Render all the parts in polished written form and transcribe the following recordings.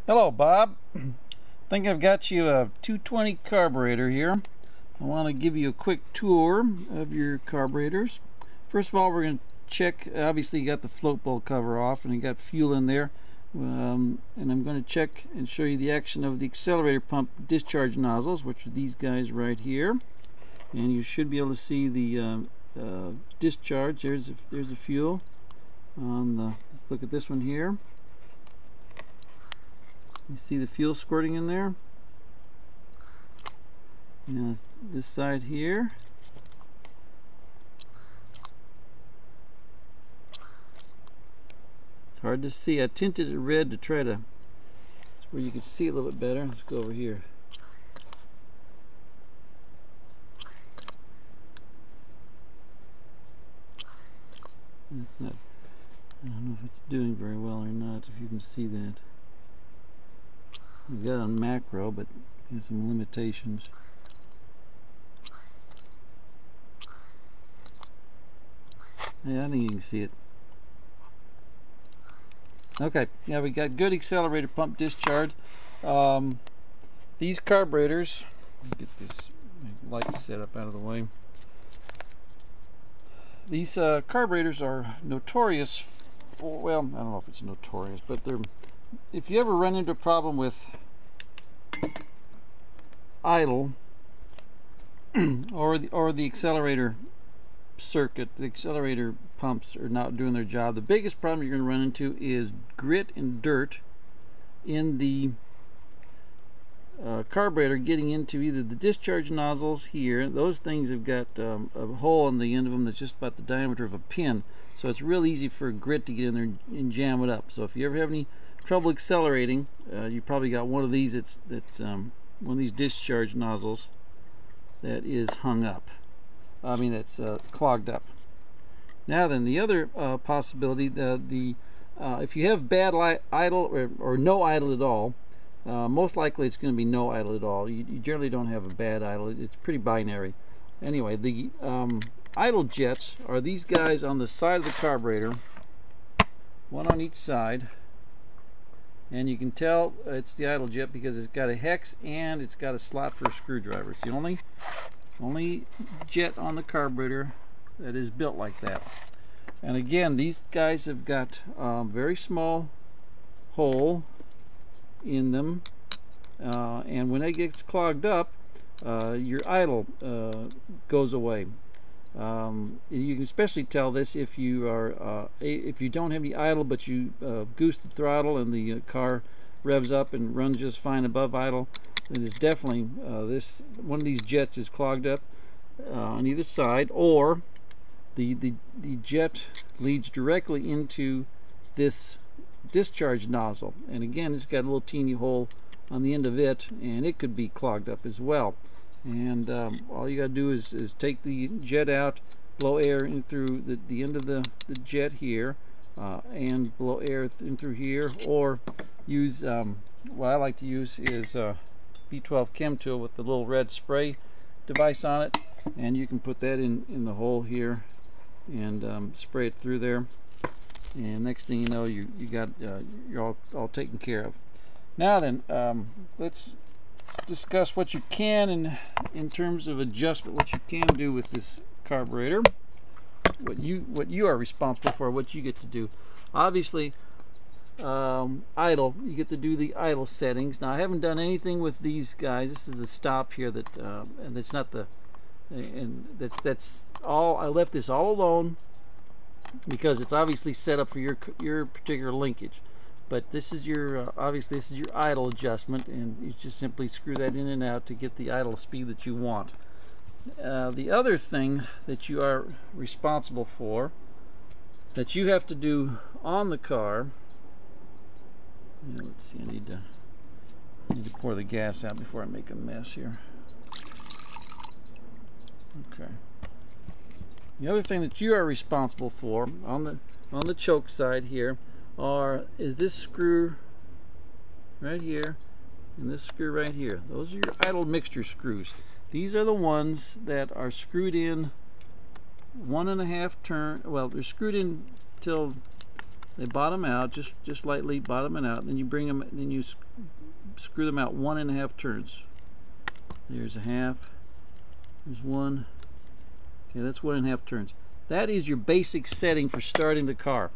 Hello, Bob. I think I've got you a 220 carburetor here. I want to give you a quick tour of your carburetors. First of all, we're going to check. Obviously, you got the float bowl cover off and you got fuel in there. And I'm going to check and show you the action of the accelerator pump discharge nozzles, which are these guys right here. And you should be able to see the discharge. There's the fuel. Let's look at this one here. You see the fuel squirting in there? Now this side here. It's hard to see. I tinted it red to try to, where you can see it a little bit better. Let's go over here. It's not, I don't know if it's doing very well or not, if you can see that. We've got it on macro, but there's some limitations. Yeah, I think you can see it. Okay, yeah, we got good accelerator pump discharge. These carburetors, get this light set up out of the way. These carburetors are notorious for, well, I don't know if it's notorious, but they're, if you ever run into a problem with idle or the accelerator circuit, the accelerator pumps are not doing their job, the biggest problem you're going to run into is grit and dirt in the carburetor getting into either the discharge nozzles here. Those things have got a hole on the end of them that's just about the diameter of a pin, so it's real easy for grit to get in there and jam it up. So if you ever have any trouble accelerating, you probably got one of these that's one of these discharge nozzles that is hung up. I mean, that's clogged up. Now then, the other possibility, if you have bad idle or no idle at all, most likely it's going to be no idle at all. You generally don't have a bad idle. It's pretty binary. Anyway, the idle jets are these guys on the side of the carburetor, one on each side. And you can tell it's the idle jet because it's got a hex and it's got a slot for a screwdriver. It's the only jet on the carburetor that is built like that. And again, these guys have got a very small hole in them, and when it gets clogged up, your idle goes away. You can especially tell this if you are if you don't have any idle, but you goose the throttle and the car revs up and runs just fine above idle. It is definitely this one of these jets is clogged up on either side, or the jet leads directly into this discharge nozzle, and again it's got a little teeny hole on the end of it, and it could be clogged up as well. And all you got to do is take the jet out, blow air in through the end of the jet here, and blow air in through here, or use what I like to use is B12 Chem Tool with the little red spray device on it, and you can put that in the hole here and spray it through there, and next thing you know, you're all taken care of. Now then, let's discuss what you can in terms of adjustment, what you can do with this carburetor, what you are responsible for, what you get to do. Obviously, idle, you get to do the idle settings. Now I haven't done anything with these guys. This is the stop here that and it's not the, and that's all. I left this all alone because it's obviously set up for your particular linkage. But this is your obviously this is your idle adjustment, and you just simply screw that in and out to get the idle speed that you want. The other thing that you are responsible for, that you have to do on the car, let's see, I need to pour the gas out before I make a mess here. Okay. The other thing that you are responsible for on the choke side here is this screw right here and this screw right here. Those are your idle mixture screws. These are the ones that are screwed in 1.5 turn. Well, they're screwed in till they bottom out, just lightly bottoming out. Then you bring them, then you screw them out 1.5 turns. There's a half. There's one. Okay, that's 1.5 turns. That is your basic setting for starting the car.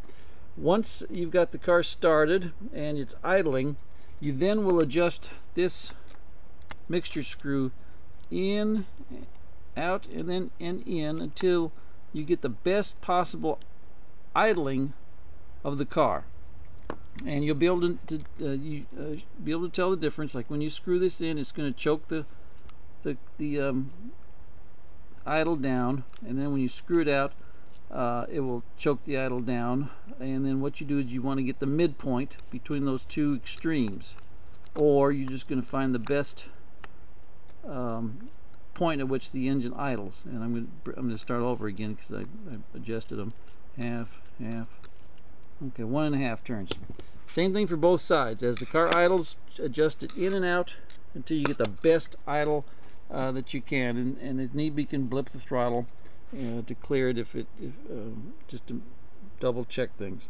Once you've got the car started and it's idling, you then will adjust this mixture screw in, out, and then in until you get the best possible idling of the car. And you'll be able to be able to tell the difference. Like when you screw this in, it's going to choke the idle down, and then when you screw it out, it will choke the idle down. And then what you do is you want to get the midpoint between those two extremes, or you're just going to find the best point at which the engine idles. And I'm going to start over again because I adjusted them. Half. Okay, 1.5 turns. Same thing for both sides. As the car idles, adjust it in and out until you get the best idle that you can, and if need be, you can blip the throttle to clear it if just to double check things.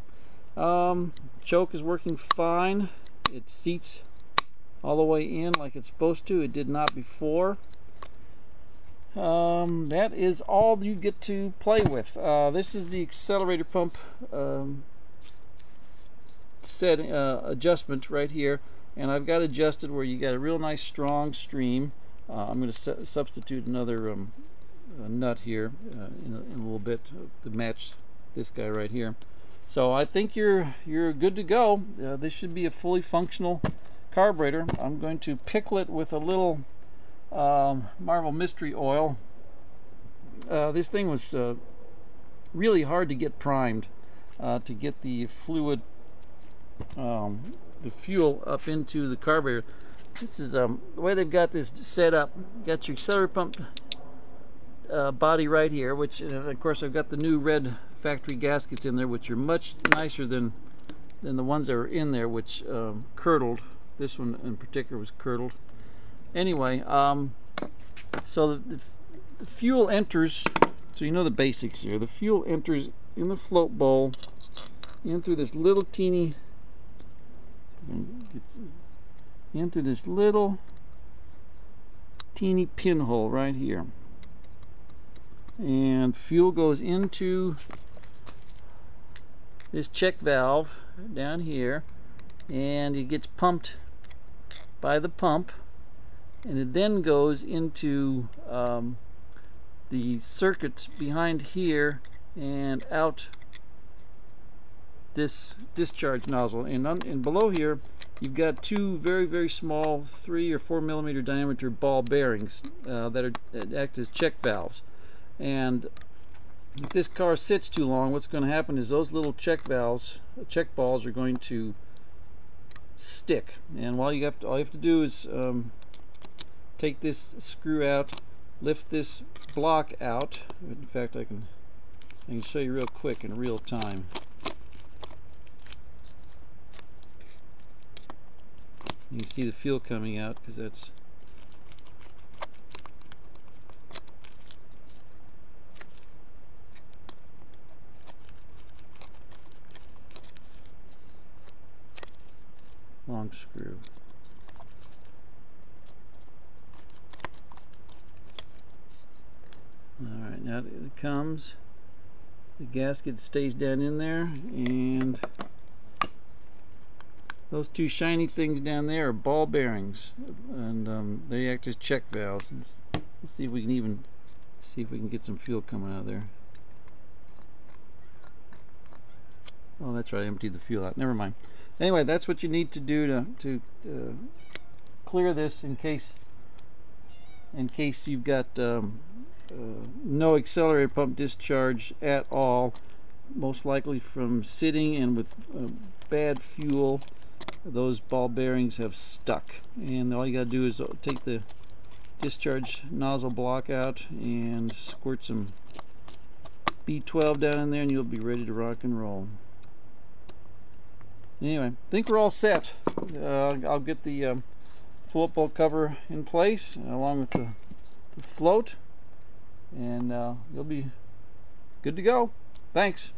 Choke is working fine. It seats all the way in like it's supposed to. It did not before. That is all you get to play with. This is the accelerator pump adjustment right here, and I've got adjusted where you got a real nice strong stream. I'm going to substitute another nut here in a little bit to match this guy right here. So I think you're good to go. This should be a fully functional carburetor. I'm going to pickle it with a little Marvel Mystery Oil. This thing was really hard to get primed, to get the fluid, the fuel up into the carburetor. This is the way they've got this set up. Got your accelerator pump body right here, which of course I've got the new red factory gaskets in there, which are much nicer than the ones that were in there, which curdled. This one in particular was curdled. Anyway, so the fuel enters, so you know the basics here. The fuel enters in the float bowl in through this little teeny, teeny pinhole right here, and fuel goes into this check valve down here, and it gets pumped by the pump, and it then goes into the circuit behind here and out this discharge nozzle. And below here you've got two very small 3 or 4 millimeter diameter ball bearings that act as check valves. And if this car sits too long, what's going to happen is those little check balls are going to stick. And all you have to do is take this screw out, lift this block out. In fact, I can show you real quick in real time. You can see the fuel coming out because that's long screw. Alright, now it comes, the gasket stays down in there, and those two shiny things down there are ball bearings, and they act as check valves. Let's see if we can get some fuel coming out of there. Oh, that's right, I emptied the fuel out. Never mind. Anyway, that's what you need to do to clear this in case you've got no accelerator pump discharge at all, most likely from sitting and with bad fuel. Those ball bearings have stuck, and all you got to do is take the discharge nozzle block out and squirt some B12 down in there, and you'll be ready to rock and roll. Anyway, I think we're all set. I'll get the float bowl cover in place along with the float, and you'll be good to go. Thanks.